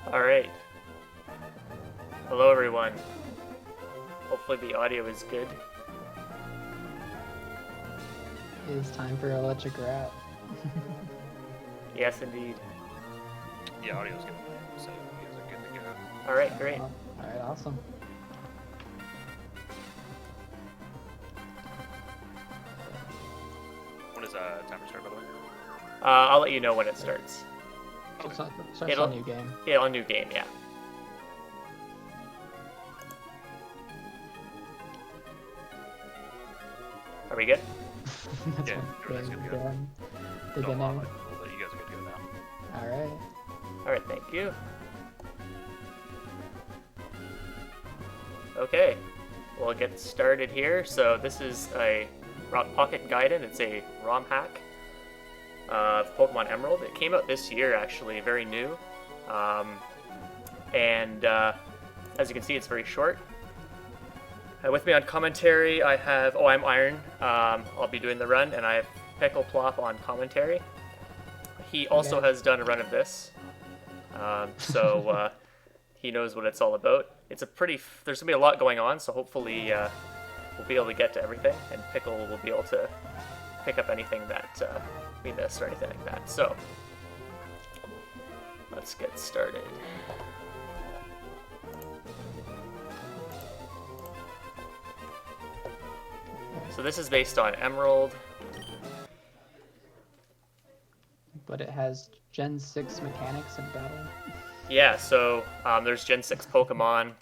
Alright. Hello everyone. Hopefully the audio is good. It is time for electric rap. Yes, indeed. Yeah, audio's good. So you guys are good to go. Alright, great. Alright, awesome. When does timer start, by the way? I'll let you know when it starts. So starts a new game. Yeah, on new game, yeah. Are we good? That's Yeah, what everything's good to go. game No, beginning. you guys are good to go now. Alright. Alright, thank you. Okay, we'll get started here. So this is a Pocket Gaiden. It's a ROM hack of Pokemon Emerald. It came out this year, actually, very new. As you can see, it's very short. With me on commentary, I have... Oh, I'm Iron. I'll be doing the run, and I have Pickle Plop on commentary. He also has done a run of this. So he knows what it's all about. It's a pretty... There's going to be a lot going on, so hopefully we'll be able to get to everything, and Pickle will be able to pick up anything that we missed or anything like that. So let's get started. So this is based on Emerald. But it has Gen 6 mechanics in battle. Yeah, so there's Gen 6 Pokemon,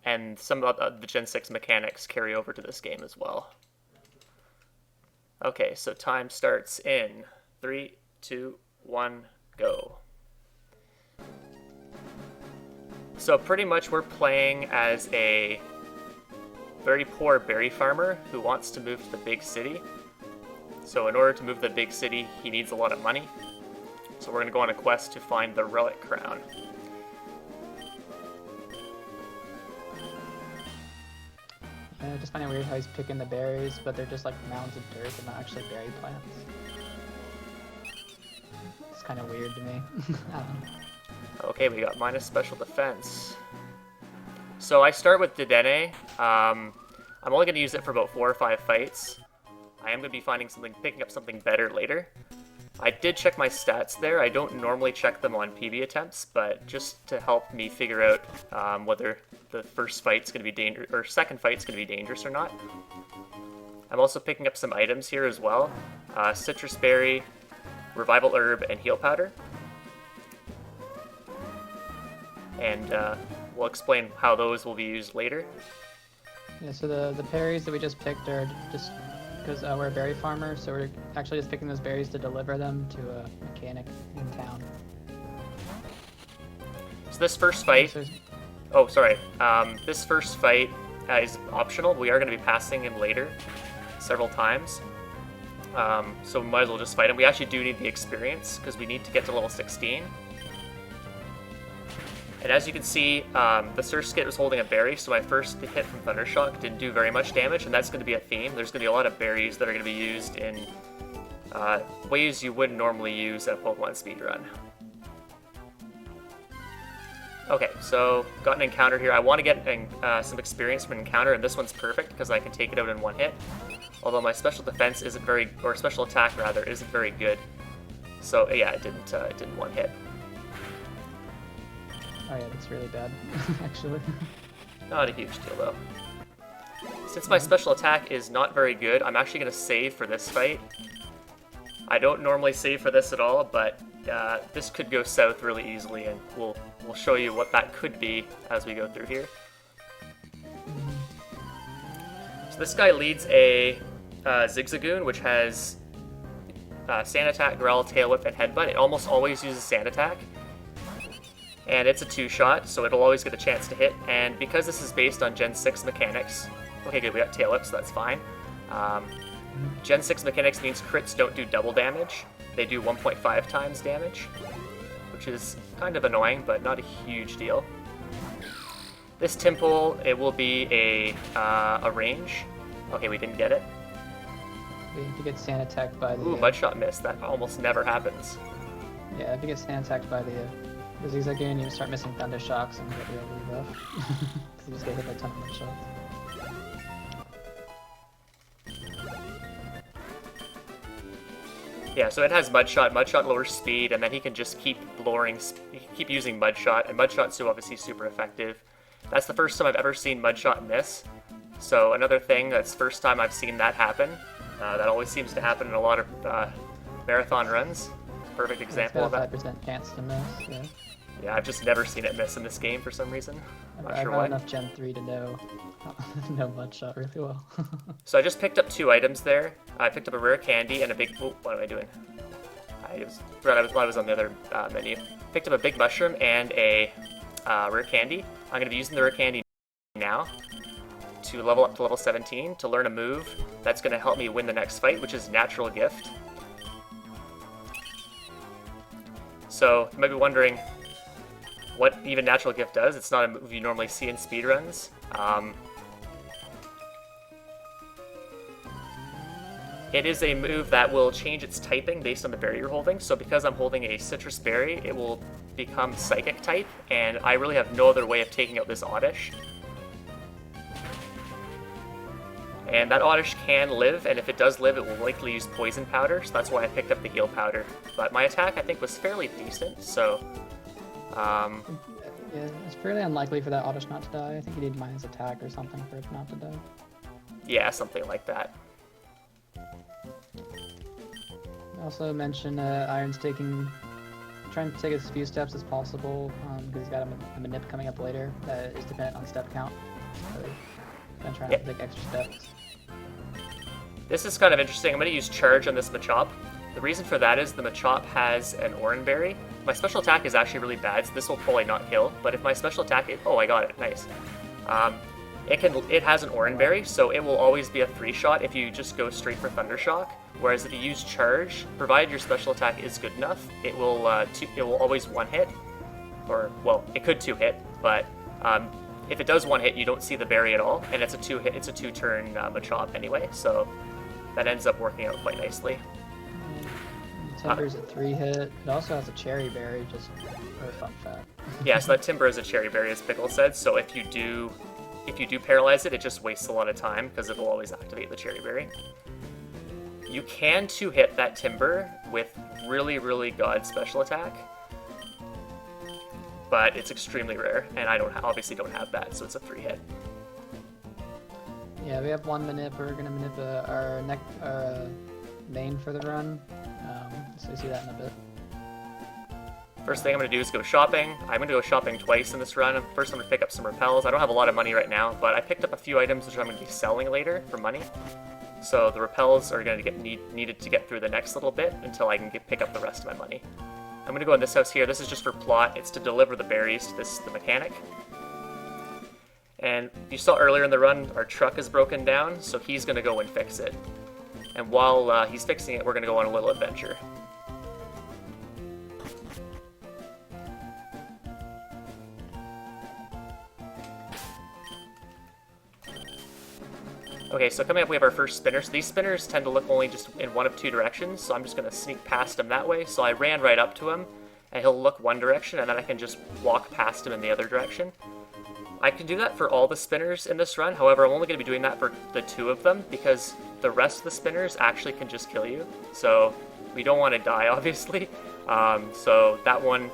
and some of the Gen 6 mechanics carry over to this game as well. Okay, so time starts in 3, 2, 1, go. So pretty much we're playing as a very poor berry farmer who wants to move to the big city. So in order to move to the big city, he needs a lot of money. So we're going to go on a quest to find the Relic Crown. Yeah, I just find it weird how he's picking the berries, but they're just like mounds of dirt. They're not actually berry plants. It's kind of weird to me. I don't know. Okay, we got minus special defense. So I start with Dedenne. I'm only going to use it for about 4 or 5 fights. I am going to be picking up something better later. I did check my stats there. I don't normally check them on PB attempts, but just to help me figure out whether the first fight's going to be dangerous or second fight's going to be dangerous or not. I'm also picking up some items here as well: citrus berry, revival herb, and heal powder. And we'll explain how those will be used later. Yeah, so the berries that we just picked are just because we're a berry farmer, so we're actually just picking those berries to deliver them to a mechanic in town. So this first fight... Oh, sorry. This first fight is optional. We are going to be passing him later several times. So we might as well just fight him. We actually do need the experience because we need to get to level 16. And as you can see, the Surskit was holding a berry, so my first hit from Thundershock didn't do very much damage, and that's going to be a theme. There's going to be a lot of berries that are going to be used in ways you wouldn't normally use at a Pokemon speedrun. Okay, so got an encounter here. I want to get some experience from an encounter, and this one's perfect because I can take it out in one hit. Although my special defense isn't very, or special attack rather, isn't very good. So yeah, it didn't one hit. Oh yeah, that's really bad, actually. Not a huge deal, though. Since my special attack is not very good, I'm actually going to save for this fight. I don't normally save for this at all, but this could go south really easily, and we'll show you what that could be as we go through here. So this guy leads a Zigzagoon, which has Sand Attack, Growl, Tail Whip, and Headbutt. It almost always uses Sand Attack. And it's a 2-shot, so it'll always get a chance to hit. And because this is based on Gen 6 mechanics... Okay, good, we got Tail Whip, so that's fine. Gen 6 mechanics means crits don't do double damage. They do 1.5 times damage, which is kind of annoying, but not a huge deal. This Temple, it will be a range. Okay, we didn't get it. If you get Sand Attacked by the... Ooh, Mudshot missed. That almost never happens. Yeah, if you get Sand Attacked by the The Zigzagoon, you start missing Thunder Shocks and get really rough. Because you just get hit by a ton of mud shots. Yeah, so it has Mud Shot. Mud Shot lowers speed, and then he can just keep keep using Mud Shot, and Mud Shot's so obviously super effective. That's the first time I've ever seen Mud Shot miss. So another thing, that's the first time I've seen that happen. That always seems to happen in a lot of marathon runs. Perfect example of that. It's got a 5% chance to miss, yeah. Yeah, I've just never seen it miss in this game for some reason. Not I've sure run why. enough Gen 3 to know Mud Shot really well. So I just picked up 2 items there. I picked up a rare candy and a big... Oh, what am I doing? I forgot I was on the other menu. Picked up a big mushroom and a rare candy. I'm going to be using the rare candy now to level up to level 17 to learn a move that's going to help me win the next fight, which is Natural Gift. So you might be wondering what even Natural Gift does. It's not a move you normally see in speedruns. It is a move that will change its typing based on the berry you're holding. So because I'm holding a citrus berry, it will become Psychic type, and I really have no other way of taking out this Oddish. And that Oddish can live, and if it does live, it will likely use Poison Powder, so that's why I picked up the Heal Powder. But my attack, I think, was fairly decent, so... Yeah, it's fairly unlikely for that Oddish not to die. I think you need minus attack or something for it not to die. Yeah, something like that. Also mention Iron's trying to take as few steps as possible, because he's got a manip coming up later that is dependent on step count. So gonna try not to take extra steps. This is kind of interesting. I'm going to use Charge on this Machop. The reason for that is the Machop has an Oranberry. My special attack is actually really bad, so this will probably not kill. But if my special attack... Oh, I got it. Nice. It has an Oranberry, so it will always be a 3-shot if you just go straight for Thundershock. Whereas if you use Charge, provided your special attack is good enough, it will always 1-hit. Or, well, it could 2-hit, but if it does 1-hit, you don't see the berry at all, and it's a 2-turn Machop anyway, so that ends up working out quite nicely. Timber's a 3-hit. It also has a Cherry Berry, just for a fun fact. Yeah, so that Timber is a Cherry Berry, as Pickle said, so if you do paralyze it, it just wastes a lot of time, because it will always activate the Cherry Berry. You can 2-hit that Timber with really, really god special attack, but it's extremely rare, and I obviously don't have that, so it's a 3-hit. Yeah, we have one manip. We're gonna manip our main for the run, so you see that in a bit. First thing I'm going to do is go shopping. I'm going to go shopping twice in this run. First I'm going to pick up some repels. I don't have a lot of money right now, but I picked up a few items which I'm going to be selling later for money. So the repels are going to get needed to get through the next little bit until I can pick up the rest of my money. I'm going to go in this house here. This is just for plot. It's to deliver the berries to the mechanic. And you saw earlier in the run, our truck is broken down, so he's going to go and fix it. And while he's fixing it, we're going to go on a little adventure. Okay, so coming up we have our first spinner. So these spinners tend to look only just in one of 2 directions, so I'm just going to sneak past him that way. So I ran right up to him, and he'll look one direction, and then I can just walk past him in the other direction. I can do that for all the spinners in this run, however I'm only going to be doing that for the 2 of them, because the rest of the spinners actually can just kill you. So we don't want to die, obviously. So that one,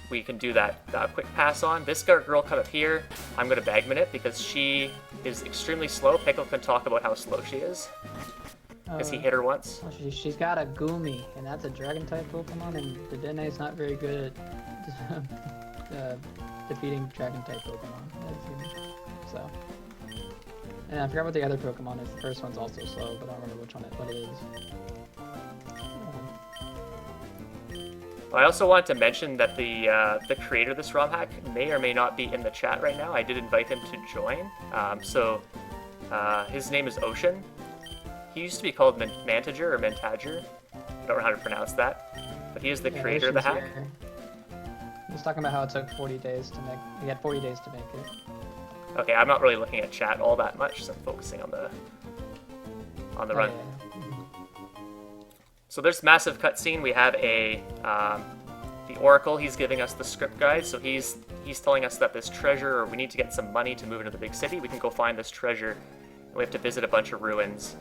we can do that quick pass on. This girl cut up here, I'm going to Bagman it because she is extremely slow. Pickle can talk about how slow she is, because he hit her once. Well, she's got a Goomy, and that's a Dragon-type Pokemon, and Dedenne is not very good at defeating Dragon-type Pokemon. So, and I forgot what the other Pokemon is. The first one's also slow, but I don't remember what it is. I also wanted to mention that the creator of this ROM hack may or may not be in the chat right now. I did invite him to join. His name is Ocean. He used to be called Mantager or Mentager. I don't know how to pronounce that. But he is the creator of the hack. Here. He was talking about how it took 40 days to make. He had 40 days to make it. Okay, I'm not really looking at chat all that much, so I'm focusing on the run. Yeah. So there's massive cutscene. We have a the Oracle, he's giving us the script guide, so he's telling us that this treasure, or we need to get some money to move into the big city. We can go find this treasure, and we have to visit a bunch of ruins.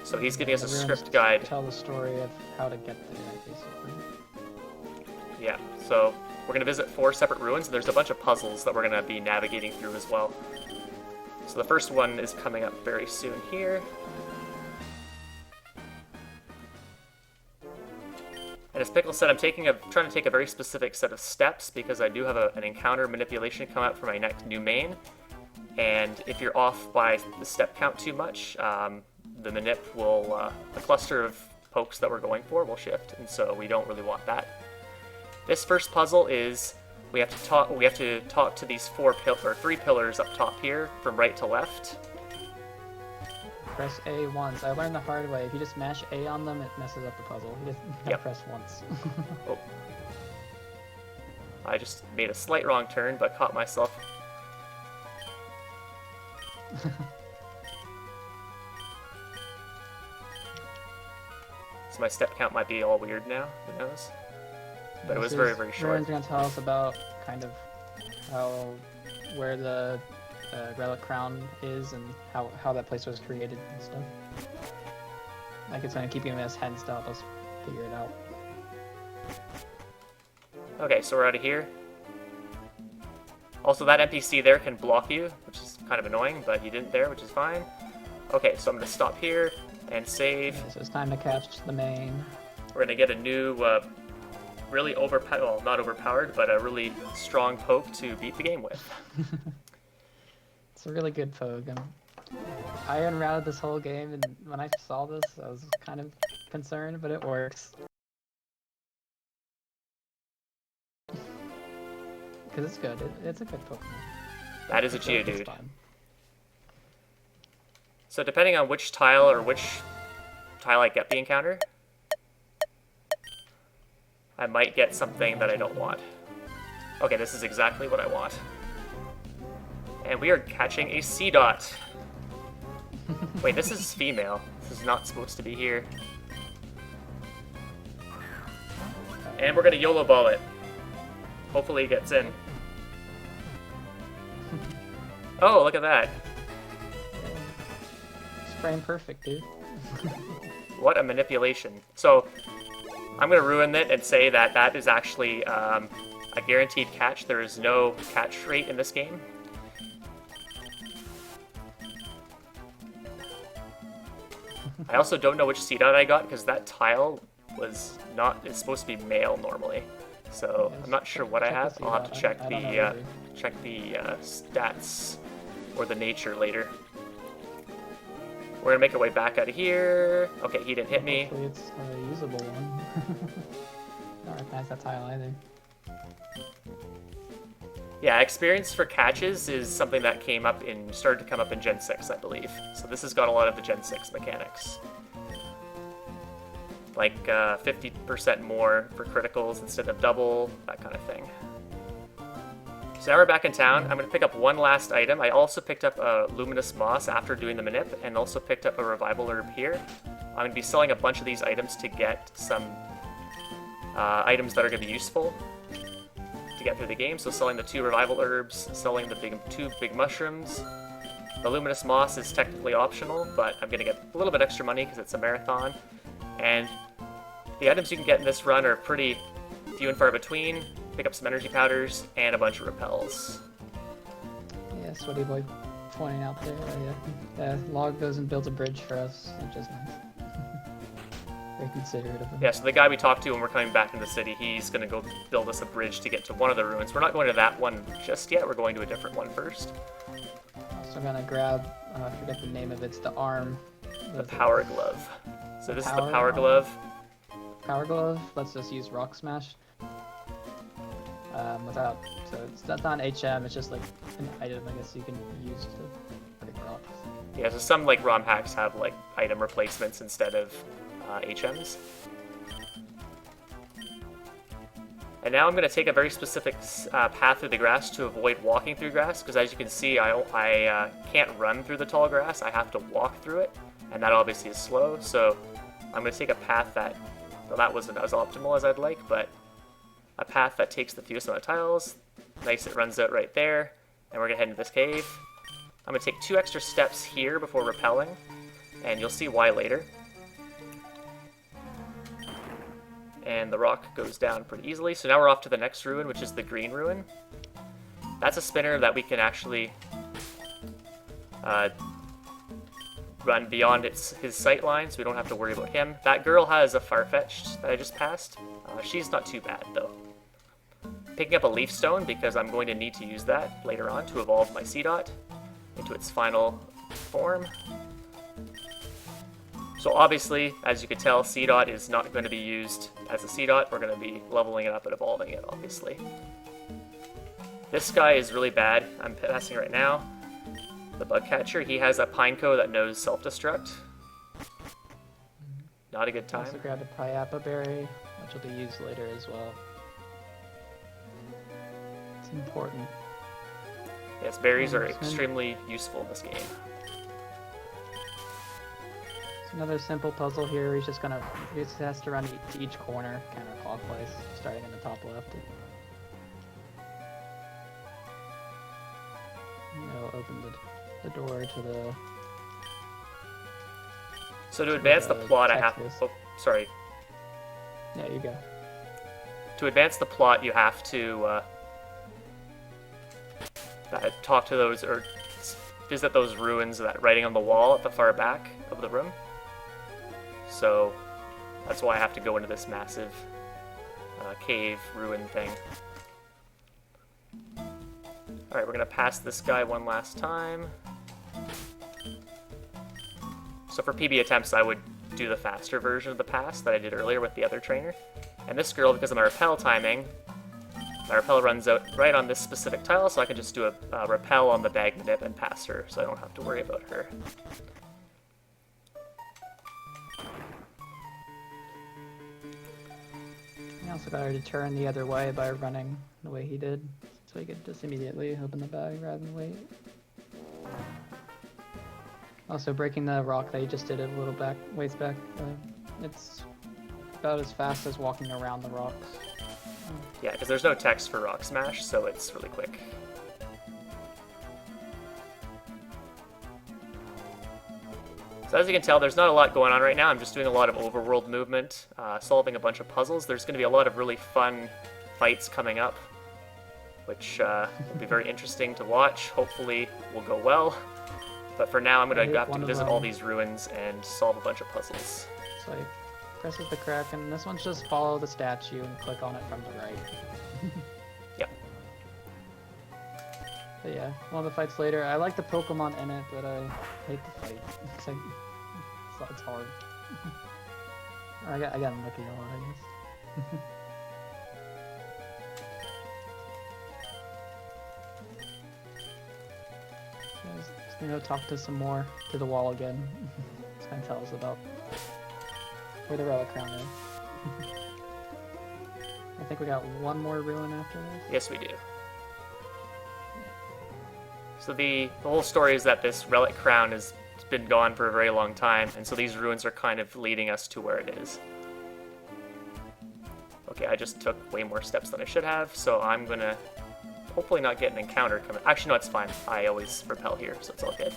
So he's giving us a script guide. Tell the story of how to get there, basically. Yeah, so we're going to visit 4 separate ruins, and there's a bunch of puzzles that we're going to be navigating through as well. So the first one is coming up very soon here. And as Pickle said, I'm trying to take a very specific set of steps because I do have an encounter manipulation come out for my next new main. And if you're off by the step count too much, the manip will, the cluster of pokes that we're going for will shift, and so we don't really want that. This first puzzle is we have to talk to these 3 pillars up top here from right to left. Press A once. I learned the hard way. If you just mash A on them, it messes up the puzzle. You just press once. Oh. I just made a slight wrong turn, but caught myself. So my step count might be all weird now, who knows? But it was very, very short. Irondre's going to tell us about kind of where the relic crown is and how that place was created and stuff. Like it's going to keep you in this head to help us figure it out. Okay, so we're out of here. Also, that NPC there can block you, which is kind of annoying, but he didn't there, which is fine. Okay, so I'm going to stop here and save. Okay, so it's time to catch the main. We're going to get a new, really overpowered, well, not overpowered, but a really strong poke to beat the game with. It's a really good poke. I unrouted this whole game, and when I saw this, I was kind of concerned, but it works. Because it's good. It's a good Pokemon. That is a Geodude. So depending on which tile I get the encounter, I might get something that I don't want. Okay, this is exactly what I want. And we are catching a Seedot. Wait, this is female. This is not supposed to be here. And we're gonna YOLO ball it. Hopefully it gets in. Oh, look at that. It's frame perfect, dude. What a manipulation. So, I'm going to ruin it and say that that is actually a guaranteed catch. There is no catch rate in this game. I also don't know which Seedot I got because that tile was not, it's supposed to be male normally. So, I'm not sure what I have. I'll have to check the stats or the nature later. We're gonna make our way back out of here. Okay, he didn't hit me. Hopefully it's a usable one. Not recognize that tile either. Yeah, experience for catches is something that started to come up in Gen 6, I believe. So this has got a lot of the Gen 6 mechanics. Like 50% more for criticals instead of double, that kind of thing. So now we're back in town. I'm going to pick up one last item. I also picked up a Luminous Moss after doing the manip, and also picked up a Revival Herb here. I'm going to be selling a bunch of these items to get some items that are going to be useful to get through the game. So selling the 2 Revival Herbs, selling the 2 big mushrooms. The Luminous Moss is technically optional, but I'm going to get a little bit extra money because it's a marathon. And the items you can get in this run are pretty few and far between. Pick up some energy powders and a bunch of repels. Yeah, Sweaty Boy pointing out there. Yeah, Log goes and builds a bridge for us, which is nice. Very considerate of him. Yeah, so the guy we talked to when we're coming back into the city, he's going to go build us a bridge to get to one of the ruins. We're not going to that one just yet. We're going to a different one first. So I'm going to grab, I forget the name of it, it's the arm. The Power Glove. So this is the Power Glove. Power Glove, let's just use Rock Smash. That's not an HM, it's just like an item I guess you can use to break rocks. Yeah, so some like ROM hacks have like item replacements instead of HMs. And now I'm going to take a very specific path through the grass to avoid walking through grass, because as you can see, I can't run through the tall grass, I have to walk through it, and that obviously is slow, so I'm going to take a path that Though that wasn't as optimal as I'd like, but a path that takes the fewest amount of tiles. Nice, it runs out right there. And we're gonna head into this cave. I'm gonna take 2 extra steps here before rappelling, and you'll see why later. And the rock goes down pretty easily. So now we're off to the next ruin, which is the green ruin. That's a spinner that we can actually run beyond his sight line, so we don't have to worry about him. That girl has a Farfetch'd that I just passed. She's not too bad, though. Picking up a leaf stone because I'm going to need to use that later on to evolve my Seedot into its final form. So obviously, as you can tell, Seedot is not going to be used as a Seedot. We're going to be leveling it up and evolving it, obviously. This guy is really bad. I'm passing right now. The bug catcher, he has a Pineco that knows self-destruct. Not a good time. Also grabbed a Piappa berry, which will be used later as well. It's important. Yes, berries are extremely useful in this game. It's another simple puzzle here. He just has to run to each corner counterclockwise, starting in the top left. It'll open the door to the... So to advance the plot, I have... Oh, sorry. Yeah, you go. To advance the plot, you have to talk to those, or visit those ruins that writing on the wall at the far back of the room. So that's why I have to go into this massive cave ruin thing. Alright, we're going to pass this guy one last time. So for PB attempts, I would do the faster version of the pass that I did earlier with the other trainer. And this girl, because of my rappel timing, my rappel runs out right on this specific tile, so I can just do a rappel on the Bagnadip and pass her, so I don't have to worry about her. I also got her to turn the other way by running the way he did, so he could just immediately open the bag rather than wait. Also breaking the rock that he just did a little ways back, it's about as fast as walking around the rocks. Yeah, because there's no text for Rock Smash, so it's really quick. So as you can tell, there's not a lot going on right now. I'm just doing a lot of overworld movement, solving a bunch of puzzles. There's going to be a lot of really fun fights coming up, which will be very interesting to watch. Hopefully will go well. But for now, I'm going to have to visit all these ruins and solve a bunch of puzzles. So he presses the crack, and this one's just follow the statue and click on it from the right. Yep. But yeah, one of the fights later. I like the Pokemon in it, but I hate the fight. It's like, it's hard. I got him lucky a lot, I guess. Just gonna go talk to the wall again. It's gonna tell us about where the relic crown is. I think we got one more ruin after this. Yes, we do. So the whole story is that this relic crown has been gone for a very long time, and so these ruins are kind of leading us to where it is. Okay, I just took way more steps than I should have, so I'm gonna hopefully not get an encounter coming. Actually, no, it's fine. I always repel here, so it's all good.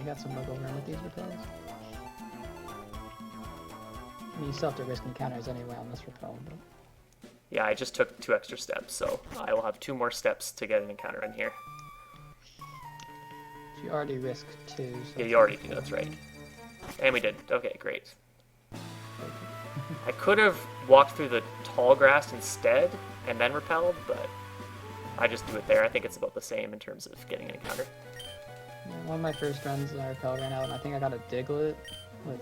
You got some wiggle room with these repels. I mean, you still have to risk encounters anyway on this repel, but... Yeah, I just took 2 extra steps, so I will have 2 more steps to get an encounter in here. You already risked 2. So Yeah, you already do, that's right. And we did. Okay, great. I could have walked through the tall grass instead and then repelled, but I just do it there. I think it's about the same in terms of getting an encounter. Yeah, one of my first runs, I repel ran out, and I think I got a Diglett with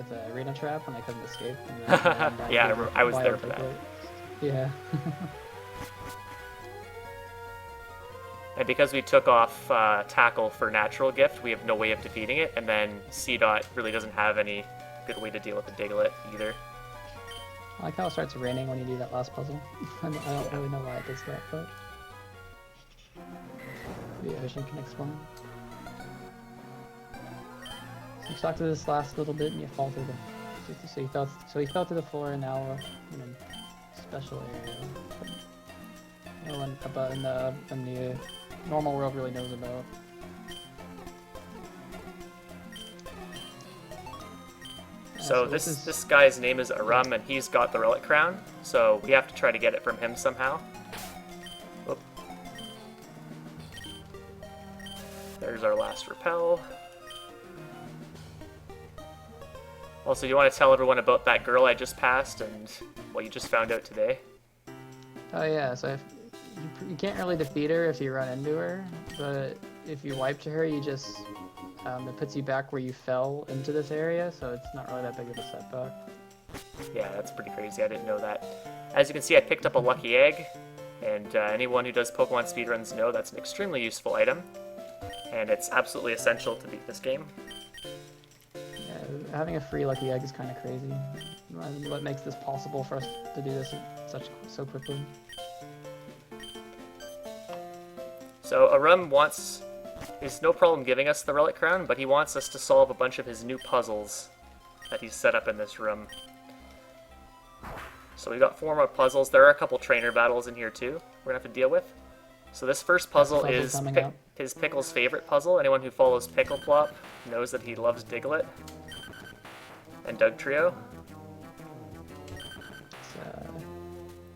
the arena trap when I couldn't escape. And then Yeah, I was there for that. Yeah. And because we took off Tackle for Natural Gift, we have no way of defeating it, and then C-Dot really doesn't have any good way to deal with the Diglett either. I like how it starts raining when you do that last puzzle. I don't really know why it does that, but... The ocean can explain. You stuck to this last little bit and you fall through the... So he fell to the floor and now in a special area. No one about in the normal world really knows about. So this guy's name is Arum, and he's got the Relic Crown, so we have to try to get it from him somehow. Whoop. There's our last repel. Also, do you want to tell everyone about that girl I just passed and what you just found out today? Oh yeah, so you can't really defeat her if you run into her, but if you wipe to her, you just it puts you back where you fell into this area, so it's not really that big of a setback. Yeah, that's pretty crazy. I didn't know that. As you can see, I picked up a lucky egg, and anyone who does Pokemon speedruns know that's an extremely useful item, and it's absolutely essential to beat this game. Yeah, having a free lucky egg is kind of crazy. What makes this possible for us to do this so quickly? So Arum is no problem giving us the Relic Crown, but he wants us to solve a bunch of his new puzzles that he's set up in this room. So we got 4 more puzzles. There are a couple trainer battles in here too we're gonna have to deal with. So this first puzzle is his Pickle's favorite puzzle. Anyone who follows Pickle Plop knows that he loves Diglett and Doug Trio.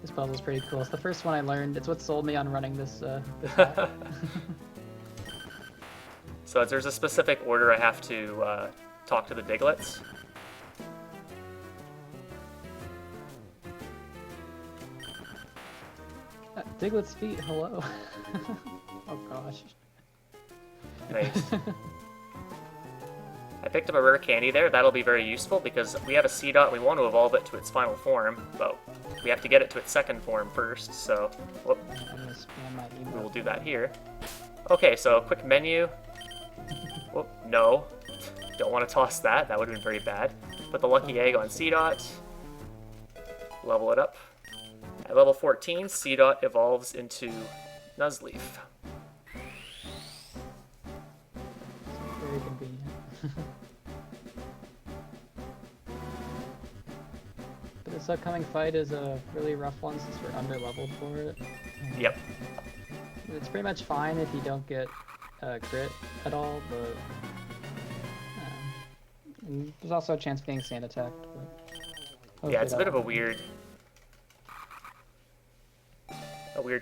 This puzzle's pretty cool. It's the first one I learned. It's what sold me on running this hack. So there's a specific order I have to talk to the Diglets. Diglett's feet, hello. Oh gosh. Nice. I picked up a rare candy there. That'll be very useful because we have a Seedot and we want to evolve it to its final form, but we have to get it to its second form first, so whoop. We will do that here. Okay, so quick menu. Whoop, no. Don't want to toss that. That would have been very bad. Put the lucky egg on Seedot. Level it up. At level 14, Seedot evolves into Nuzleaf. Very convenient. But this upcoming fight is a really rough one since we're under-leveled for it. Yep. It's pretty much fine if you don't get crit at all, but and there's also a chance of getting sand attacked. But yeah, it's a bit of a weird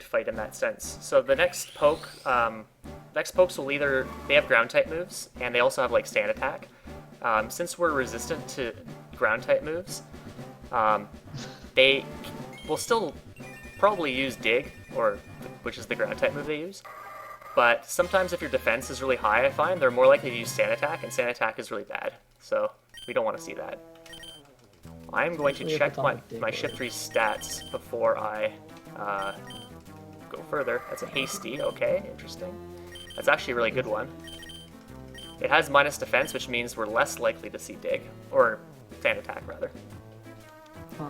fight in that sense. So the next pokes will either, they have ground type moves, and they also have like sand attack. Since we're resistant to ground type moves, they will still probably use dig, which is the ground type move they use. But sometimes if your defense is really high, I find they're more likely to use sand attack, and sand attack is really bad. So we don't want to see that. I'm going to check my Shiftry's stats before I go further. That's a hasty, okay, interesting. That's actually a really good one. It has minus defense, which means we're less likely to see dig, or sand attack rather. Huh.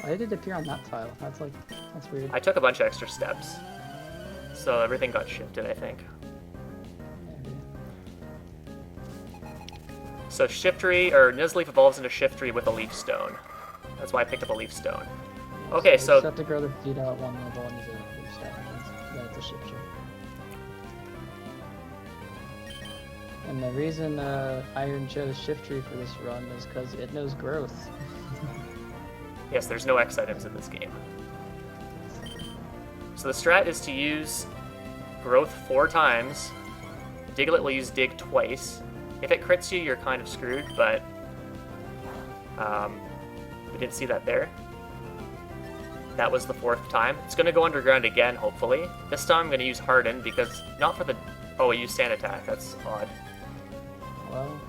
Why did it appear on that tile? That's weird. I took a bunch of extra steps, so everything got shifted, I think. So Shiftry, or Nuzleaf evolves into Shiftry with a Leaf Stone. That's why I picked up a Leaf Stone. Okay, so... You just have to grow the feet out at one level and use a Leaf Stone. That's a Shiftry. And the reason Iron chose Shiftry for this run is because it knows growth. Yes, there's no X items in this game. So the strat is to use growth 4 times. Diglett will use dig twice. If it crits you, you're kind of screwed, but we didn't see that there. That was the 4th time. It's going to go underground again, hopefully. This time I'm going to use Harden because not for the... Oh, I used Sand Attack. That's odd. Well...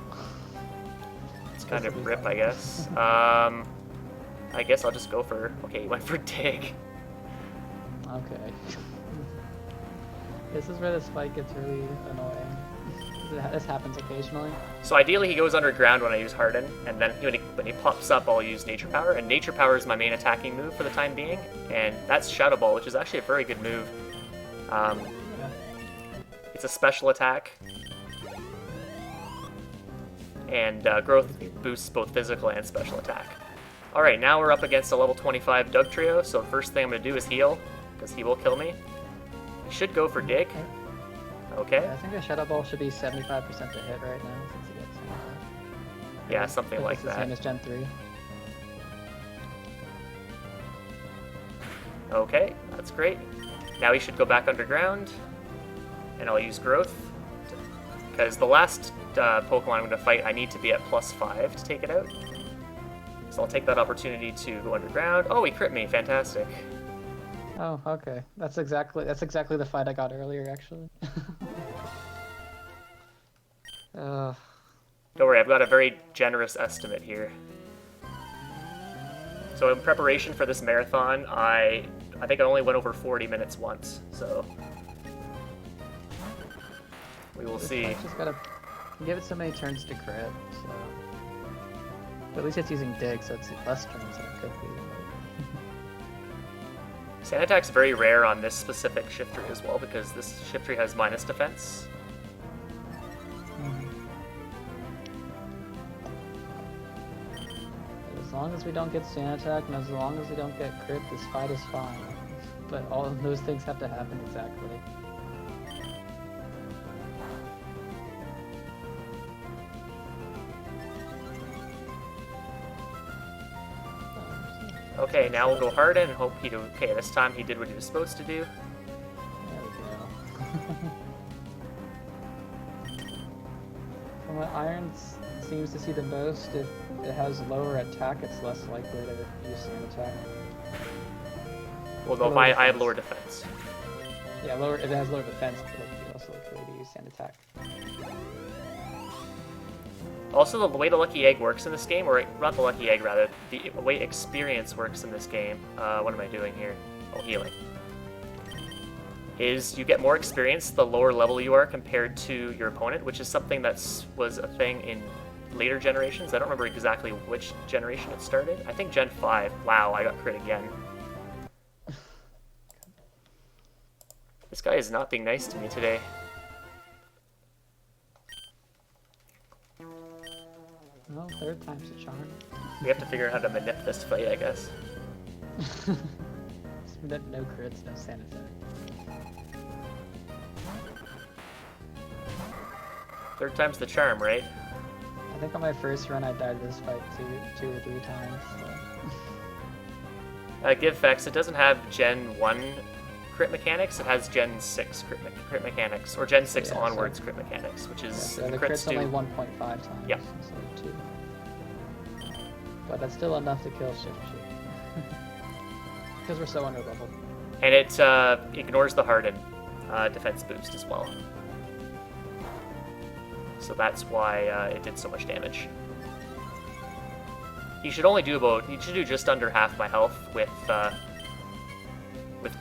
It's kind of rip, I guess. I guess I'll just go for... Okay, he went for dig. Okay. This is where this fight gets really annoying. This happens occasionally. So ideally he goes underground when I use Harden, and then when he pops up I'll use Nature Power, and Nature Power is my main attacking move for the time being, and that's Shadow Ball, which is actually a very good move. It's a special attack. And growth boosts both physical and special attack. Alright, now we're up against a level 25 Doug Trio, so the first thing I'm going to do is heal, because he will kill me. He should go for dig. Okay. Yeah, I think the Shadow Ball should be 75% to hit right now, since he gets Yeah, something like it's the that. same as Gen 3. Okay, that's great. Now he should go back underground, and I'll use growth. Because the last Pokemon I'm going to fight, I need to be at +5 to take it out. So I'll take that opportunity to go underground. Oh, he crit me, fantastic. Oh, okay. That's exactly the fight I got earlier, actually. Don't worry, I've got a very generous estimate here. So in preparation for this marathon, I think I only went over 40 minutes once, so we will see. Just gotta give it so many turns to crit, so... But at least it's using dig, so it's less turns than it could be. Sand Attack's very rare on this specific shift tree as well, because this shift tree has minus defense. As long as we don't get Sand Attack, and as long as we don't get crit, this fight is fine. But all of those things have to happen exactly. Okay, now we'll go Harden and hope he do. Okay, this time he did what he was supposed to do. There we go. From what Iron seems to see the most, if it has lower attack, it's less likely to use Sand Attack. Well, no, if I have lower defense. Yeah, lower. If it has lower defense, but it's also likely to use Sand Attack. Also, the way the Lucky Egg works in this game, or not the Lucky Egg, rather, the way experience works in this game, what am I doing here? Oh, healing. Is you get more experience the lower level you are compared to your opponent, which is something that was a thing in later generations. I don't remember exactly which generation it started. I think Gen 5. Wow, I got crit again. This guy is not being nice to me today. Well, third time's a charm. We have to figure out how to manip this fight, I guess. No crits, no Sand Attack. Third time's the charm, right? I think on my first run I died this fight two or three times. So. Give Vex, it doesn't have Gen 1 crit mechanics, it has Gen 6 crit mechanics, or Gen 6 onwards crit mechanics, which is so the crit's only 1.5 times yeah. instead of 2. But that's still enough to kill Shift Tree. Because we're so under leveled. And it ignores the Harden defense boost as well. So that's why it did so much damage. He should do just under half my health with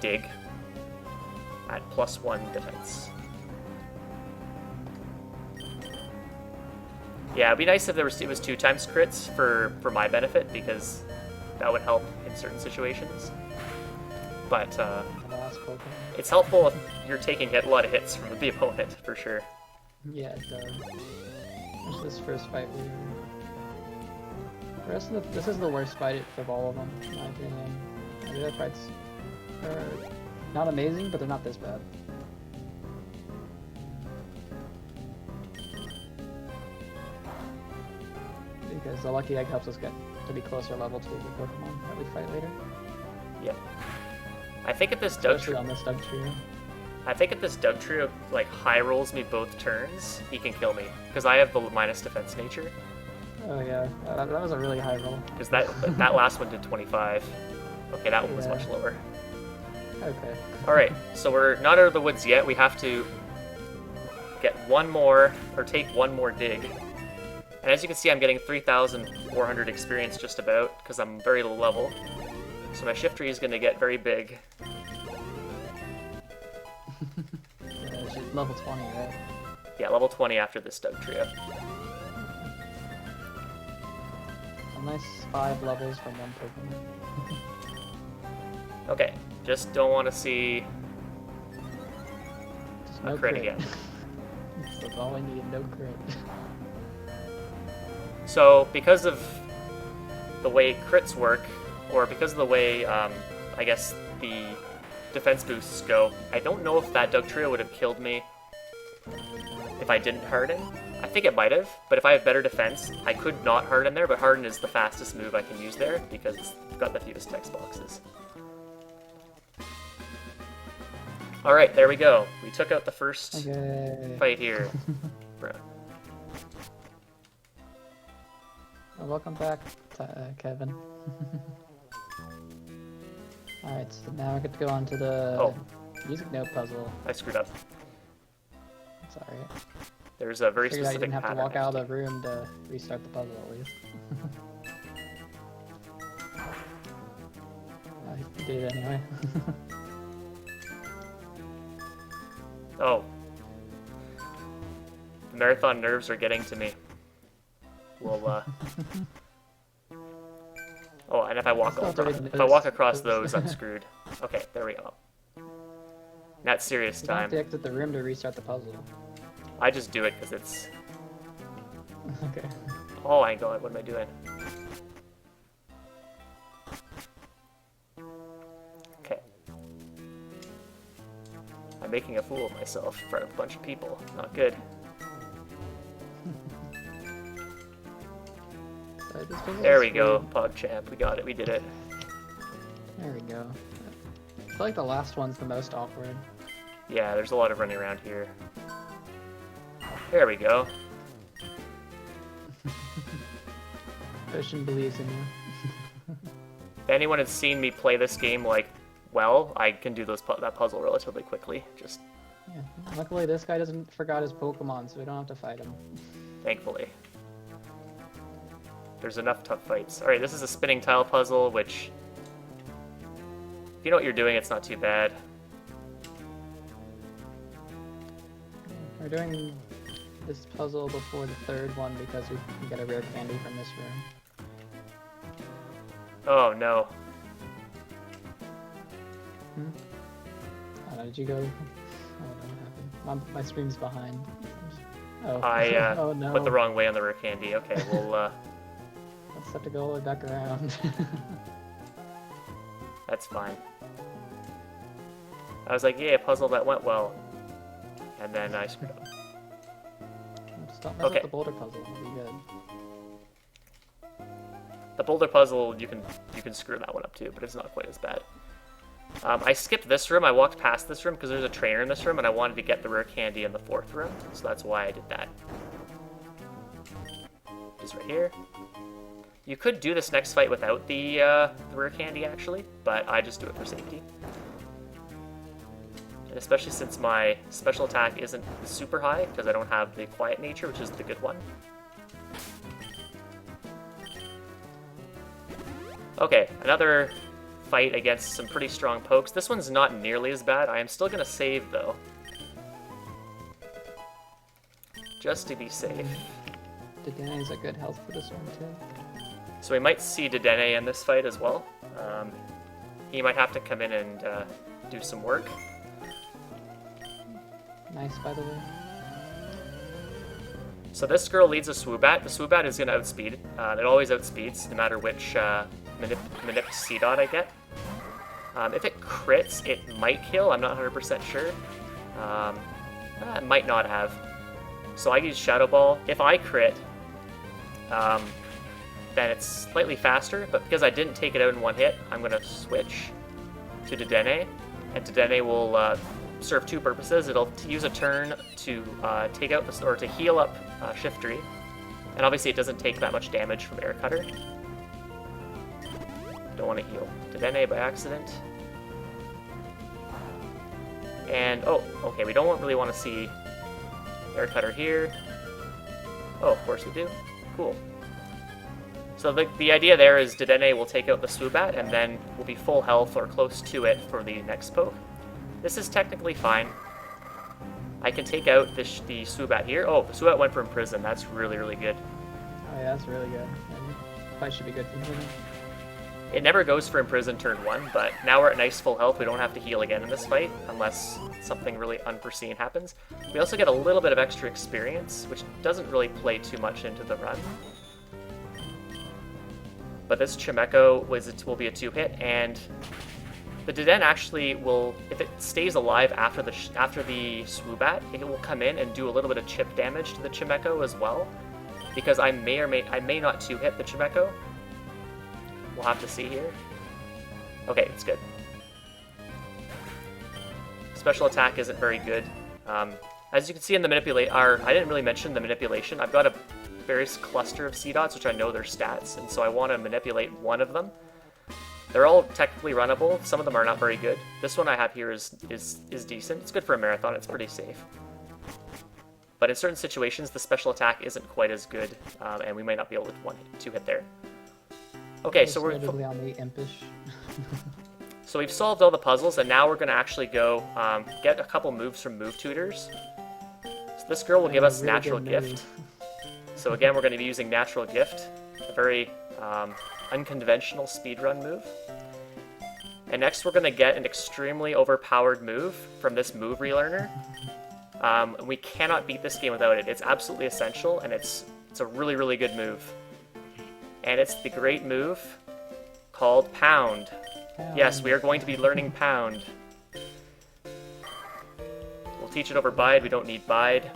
dig at +1 defense. Yeah, it'd be nice if it was 2 times crits for my benefit, because that would help in certain situations. But it's helpful if you're taking a lot of hits from the opponent, for sure. Yeah, it does. There's this first fight we this is the worst fight of all of them, in my opinion. The other fights are not amazing, but they're not this bad. Because the Lucky Egg helps us get to be closer level to the Pokemon that we fight later. Yep. I think if this Doug Especially on this Doug Trio. I think if this Doug Trio like high rolls me both turns, he can kill me, because I have the minus defense nature. Oh yeah, that was a really high roll. Because that last one did 25. Okay, that one was much lower. Okay. Alright, so we're not out of the woods yet. We have to get one more, or take one more dig. And as you can see, I'm getting 3,400 experience just about, because I'm very low level. So my shift tree is going to get very big. Yeah, she's level 20, right? Yeah, level 20 after this Doug Trio. A nice 5 levels from one Pokemon. Okay, just don't want to see Just a crit again. That's all I need, no crit. So because of the way crits work, or because of the way, I guess, the defense boosts go, I don't know if that Dugtrio would have killed me if I didn't harden. I think it might have, but if I have better defense, I could not harden there, but harden is the fastest move I can use there because it's got the fewest text boxes. Alright, there we go. We took out the first fight here. Bruh. Well, welcome back, Kevin. Alright, so now we get to go on to the music note puzzle. I screwed up. It's alright. There's a very Figured out you specific didn't have to pattern. walk out of the room to restart the puzzle at least. You did it anyway. Oh. The marathon nerves are getting to me. We'll, Oh, and if I walk across those, I'm screwed. Okay, there we go. Not serious You don't have time. to exit the room to restart the puzzle. I just do it because it's... Okay. Oh my god, what am I doing? Okay. I'm making a fool of myself in front of a bunch of people. Not good. So this puzzle There is we go, weird. PogChamp. We got it, we did it. There we go. I feel like the last one's the most awkward. Yeah, there's a lot of running around here. There we go. Ocean believes in you. If anyone has seen me play this game, like, well, I can do that puzzle relatively quickly. Just Yeah. Luckily, this guy doesn't forgot his Pokemon, so we don't have to fight him. thankfully. There's enough tough fights. Alright, this is a spinning tile puzzle, which... if you know what you're doing, it's not too bad. We're doing this puzzle before the third one because we can get a rare candy from this room. Oh, no. Oh, did you go? Oh, what happened? My stream's behind. Oh, I oh no. put the wrong way on the rare candy. Okay, we'll... Let's have to go all the way back around. that's fine. I was like, yeah, a puzzle that went well. And then I screwed up. Just don't mess Okay. with the boulder puzzle. It'll be good. The boulder puzzle, you can screw that one up too, but it's not quite as bad. I skipped this room. I walked past this room because there's a trainer in this room, and I wanted to get the rare candy in the fourth room, so that's why I did that. Just right here. You could do this next fight without the rare candy, actually, but I just do it for safety. And especially since my special attack isn't super high, because I don't have the quiet nature, which is the good one. Okay, another fight against some pretty strong pokes. This one's not nearly as bad. I am still going to save, though. Just to be safe. Dedene's a good health for this one, too. So we might see Dedenne in this fight as well. He might have to come in and do some work. Nice, by the way. So this girl leads a Swoobat. The Swoobat is going to outspeed. It always outspeeds, no matter which Manip C-Dot I get. If it crits, it might kill. I'm not 100% sure. It might not have. So I use Shadow Ball. If I crit, then it's slightly faster, but because I didn't take it out in one hit, I'm going to switch to Dedenne, and Dedenne will serve two purposes. It'll use a turn to take out or to heal up Shiftry, and obviously it doesn't take that much damage from Air Cutter. Don't want to heal Dedenne by accident. And, oh, okay, we don't really want to see Air Cutter here. Oh, of course we do. Cool. So the idea there is Dedenne will take out the Swoobat, and then we'll be full health or close to it for the next poke. This is technically fine. I can take out the Swoobat here. Oh, the Swoobat went for Imprison. That's really, really good. Oh yeah, that's really good. And probably should be good for him. It never goes for Imprison turn 1, but now we're at nice full health. We don't have to heal again in this fight, unless something really unforeseen happens. We also get a little bit of extra experience, which doesn't really play too much into the run. but this Chimecho will be a 2-hit, and the Deden actually will, if it stays alive after the Swoobat, it will come in and do a little bit of chip damage to the Chimecho as well, because I may not 2-hit the Chimecho. We'll have to see here. Okay, it's good. Special attack isn't very good. As you can see in the I didn't really mention the manipulation. I've got a various cluster of C-dots, which I know their stats, and so I want to manipulate one of them. They're all technically runnable. Some of them are not very good. This one I have here is decent. It's good for a marathon. It's pretty safe. But in certain situations, the special attack isn't quite as good, and we might not be able to 2-hit there. Okay, so we're on the impish. So we've solved all the puzzles, and now we're going to actually go get a couple moves from Move Tutors. So this girl will give us really Natural Gift. So again, we're going to be using Natural Gift, a very unconventional speedrun move. And next we're going to get an extremely overpowered move from this move relearner. We cannot beat this game without it. It's absolutely essential, and it's a really, really good move. And it's the great move called Pound. Yes, we are going to be learning Pound. We'll teach it over Bide. We don't need Bide.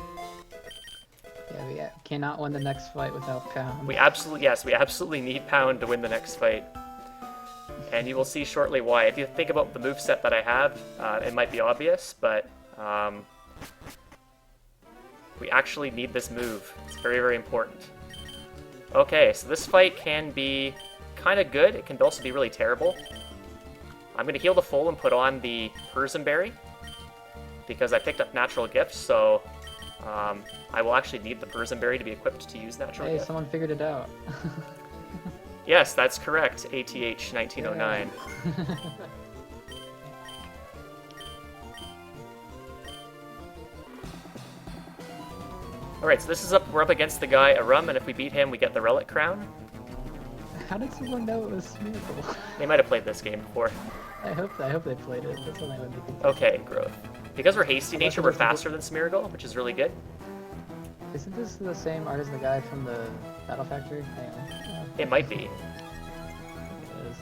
Yeah, we cannot win the next fight without Pound. We absolutely need Pound to win the next fight. And you will see shortly why. If you think about the moveset that I have, it might be obvious, but we actually need this move. It's very, very important. Okay, so this fight can be kind of good. It can also be really terrible. I'm going to heal the full and put on the Persianberry because I picked up Natural Gift, so I will actually need the Persianberry to be equipped to use Natural Gift. Hey, someone figured it out. Yes, that's correct. ATH 1909. Yeah. Alright, so we're up against the guy Arum, and if we beat him, we get the Relic Crown. How did someone know it was Smeargle? They might have played this game before. I hope they played it. That's what I would be thinking. Okay, Growth. Because we're Hasty Nature, we're faster than Smeargle, which is really good. Isn't this the same art as the guy from the Battle Factory? Hang on. It might be. It is.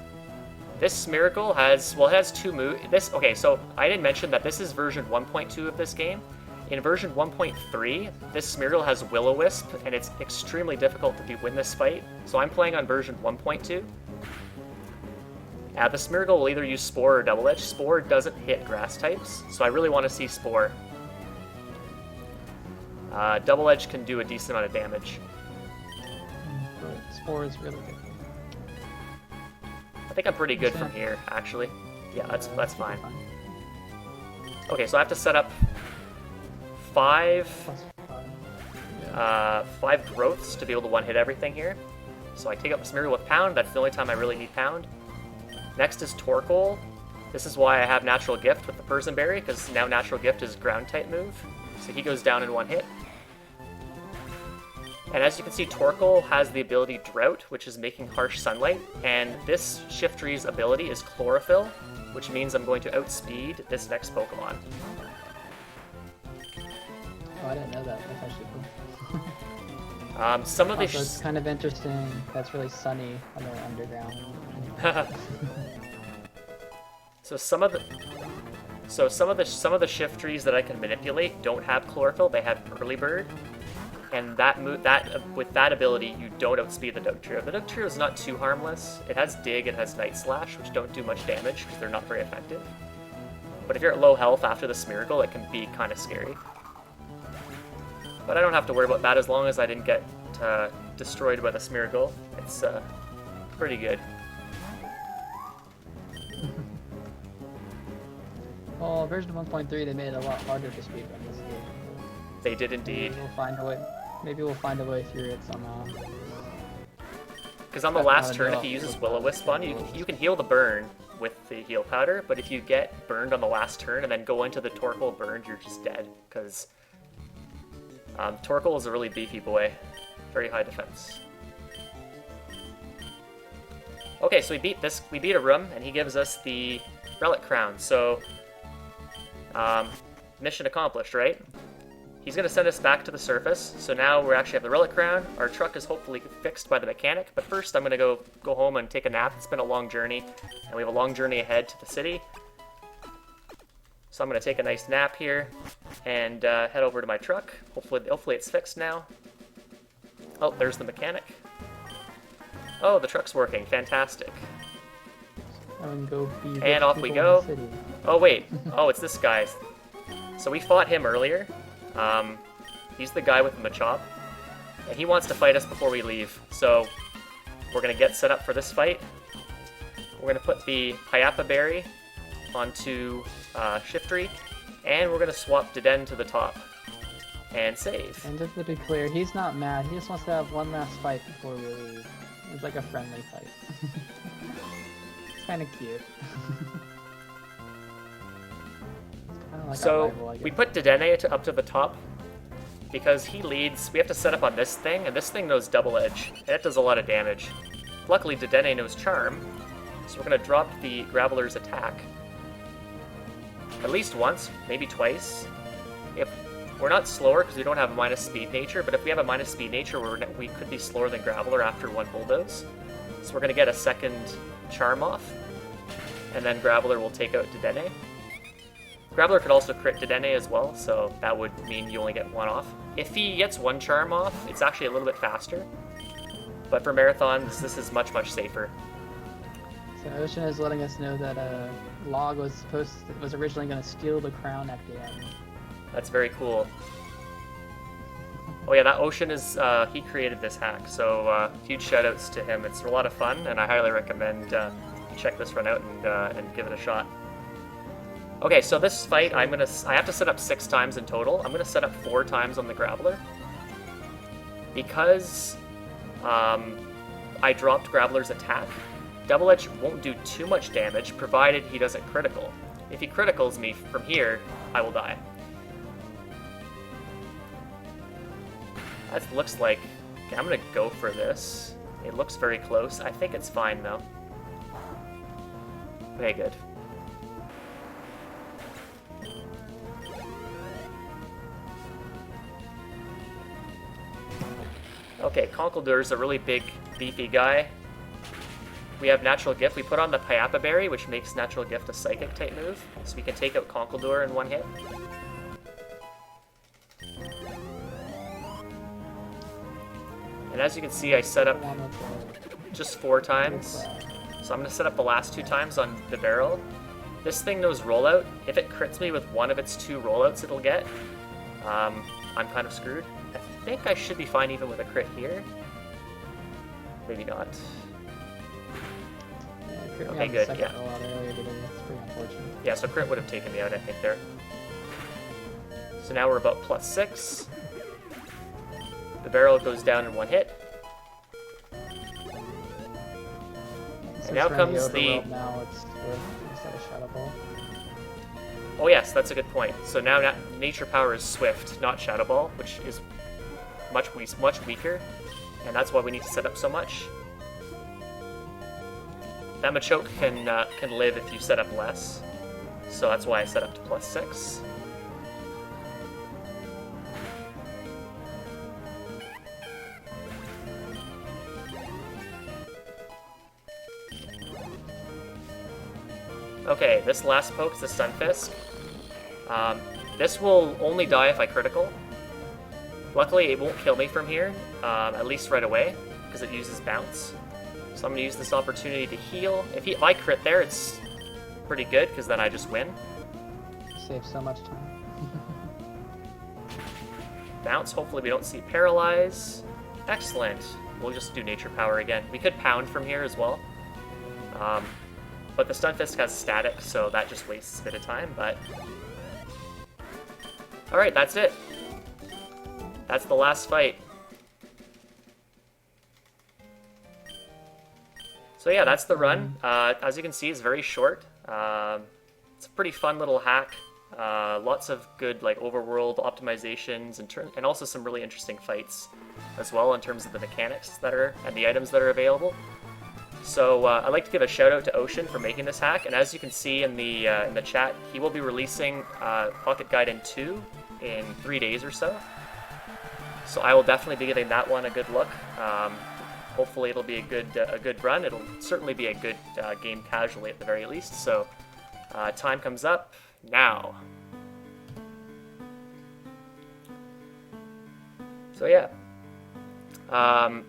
This Smeargle has two moves. Okay, so I didn't mention that this is version 1.2 of this game. In version 1.3, this Smeargle has Will-O-Wisp, and it's extremely difficult to win this fight. So I'm playing on version 1.2. The Smeargle will either use Spore or Double Edge. Spore doesn't hit grass types, so I really want to see Spore. Double Edge can do a decent amount of damage. Spore is really good. I think I'm pretty good from here, actually. Yeah, that's fine. Okay, so I have to set up five growths to be able to one-hit everything here. So I take up the Smeargle with Pound. That's the only time I really need Pound. Next is Torkoal. This is why I have Natural Gift with the Persianberry, because now Natural Gift is Ground-type move. So he goes down in one hit. And as you can see, Torkoal has the ability Drought, which is making harsh sunlight, and this Shiftry's ability is Chlorophyll, which means I'm going to outspeed this next Pokemon. Oh, I didn't know that. That's actually cool. Some of the it's kind of interesting. That's really sunny on the underground. So some of the Shiftries that I can manipulate don't have Chlorophyll. They have Early Bird, and with that ability, you don't outspeed the Dugtrio. The Dugtrio is not too harmless. It has Dig, it has Night Slash, which don't do much damage because they're not very effective. But if you're at low health after the Smeargle, it can be kind of scary. But I don't have to worry about that as long as I didn't get destroyed by the Smeargle. It's pretty good. Well, version 1.3 they made it a lot harder to speedrun this game. They did indeed. Maybe we'll find a way. Maybe we'll find a way through it somehow. Because on the last turn, if he uses Will-O-Wisp on you, you can heal the burn with the heal powder. But if you get burned on the last turn and then go into the Torkoal burned, you're just dead. Because Torkoal is a really beefy boy, very high defense. Okay, so we beat a room, and he gives us the Relic Crown. So mission accomplished, right? he's going to send us back to the surface. So now we actually have the relic crown. Our truck is hopefully fixed by the mechanic. But first I'm going to go home and take a nap. It's been a long journey, and we have a long journey ahead to the city. So I'm going to take a nice nap here and head over to my truck. Hopefully it's fixed now. Oh, there's the mechanic. Oh, the truck's working. Fantastic. And go be And off we people in go. the city. Oh, wait. Oh, it's this guy. So we fought him earlier. He's the guy with the Machop. And he wants to fight us before we leave. So we're going to get set up for this fight. We're going to put the Hyapa Berry onto Shiftry. And we're going to swap Deden to the top. And save. And just to be clear, he's not mad. He just wants to have one last fight before we leave. It's like a friendly fight. It's kind of cute. Like So rival, we put Dedenne up to the top because he leads. We have to set up on this thing, and this thing knows Double Edge, and it does a lot of damage. Luckily, Dedenne knows Charm, so we're going to drop the Graveler's attack at least once, maybe twice. If we're not slower because we don't have a minus speed nature, but if we have a minus speed nature, we could be slower than Graveler after one Bulldoze. So we're going to get a second Charm off, and then Graveler will take out Dedenne. Graveler could also crit Dedenne as well, so that would mean you only get one off. If he gets one Charm off, it's actually a little bit faster. But for marathons, this is much, much safer. So Ocean is letting us know that Log was originally going to steal the crown at the end. That's very cool. Oh yeah, that Ocean is, he created this hack, so huge shoutouts to him. It's a lot of fun, and I highly recommend you check this run out and give it a shot. Okay, so this fight, I have to set up 6 times in total. I'm gonna set up 4 times on the Graveler. Because I dropped Graveler's attack, Double Edge won't do too much damage, provided he doesn't critical. If he criticals me from here, I will die. That looks like... Okay, I'm gonna go for this. It looks very close. I think it's fine, though. Okay, good. Okay, Conkeldur's a really big, beefy guy. We have Natural Gift. We put on the Hyapa Berry, which makes Natural Gift a Psychic type move, so we can take out Conkeldur in one hit. And as you can see, I set up just 4 times. So I'm going to set up the last 2 times on the barrel. This thing knows Rollout. If it crits me with one of its 2 rollouts it'll get, I'm kind of screwed. I think I should be fine even with a crit here. Maybe not. Okay, good, yeah. Yeah, so crit would have taken me out, I think, there. So now we're about +6. The barrel goes down in one hit. And now comes the... Now it's instead of Shadow Ball. Oh yes, that's a good point. So now Nature Power is Swift, not Shadow Ball, which is much weaker, and that's why we need to set up so much. That Machoke can live if you set up less, so that's why I set up to +6. Okay, this last poke's the Stunfisk. This will only die if I critical. Luckily, it won't kill me from here, at least right away, because it uses Bounce. So I'm going to use this opportunity to heal. If I crit there, it's pretty good, because then I just win. Save so much time. Bounce, hopefully we don't see Paralyze. Excellent. We'll just do Nature Power again. We could Pound from here as well. But the Stunfisk has Static, so that just wastes a bit of time, but... Alright, that's it. That's the last fight. So yeah, that's the run. As you can see, it's very short. It's a pretty fun little hack. Lots of good like overworld optimizations and also some really interesting fights as well in terms of the mechanics that are and the items that are available. So I'd like to give a shout out to Ocean for making this hack, and as you can see in the chat, he will be releasing Pocket Gaiden 2 in 3 days or so. So I will definitely be giving that one a good look. Hopefully it'll be a good run. It'll certainly be a good game casually at the very least. So time comes up now. So yeah, I'd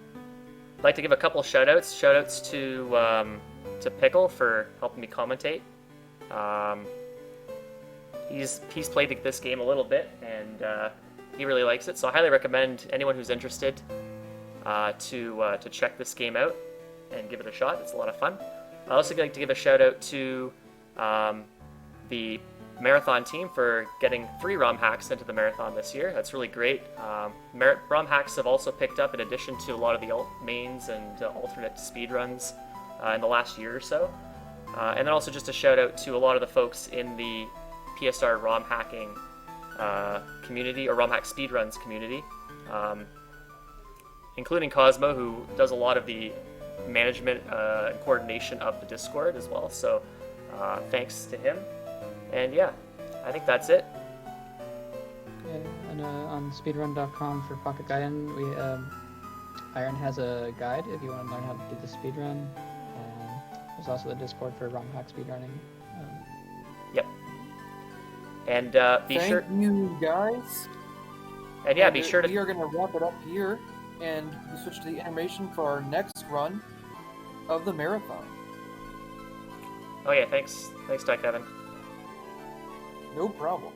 like to give a couple shout-outs. Shout-outs to Pickle for helping me commentate. He's played this game a little bit, and he really likes it. So I highly recommend anyone who's interested to check this game out and give it a shot. It's a lot of fun. I'd also like to give a shout-out to the marathon team for getting 3 ROM hacks into the marathon this year. That's really great. ROM hacks have also picked up in addition to a lot of the alt mains and alternate speedruns in the last year or so. And then also just a shout out to a lot of the folks in the PSR ROM hacking community, or ROM hack speedruns community, including Cosmo, who does a lot of the management and coordination of the Discord as well. So thanks to him. And yeah, I think that's it. Yeah, and on speedrun.com for Pocket Gaiden, Iron has a guide if you want to learn how to do the speedrun. There's also the Discord for ROM hack speedrunning. Yep. And be sure. Thank you, guys. And yeah, be sure to. We are going to wrap it up here, and we switch to the animation for our next run of the marathon. Oh yeah, thanks, Kevin. No problem.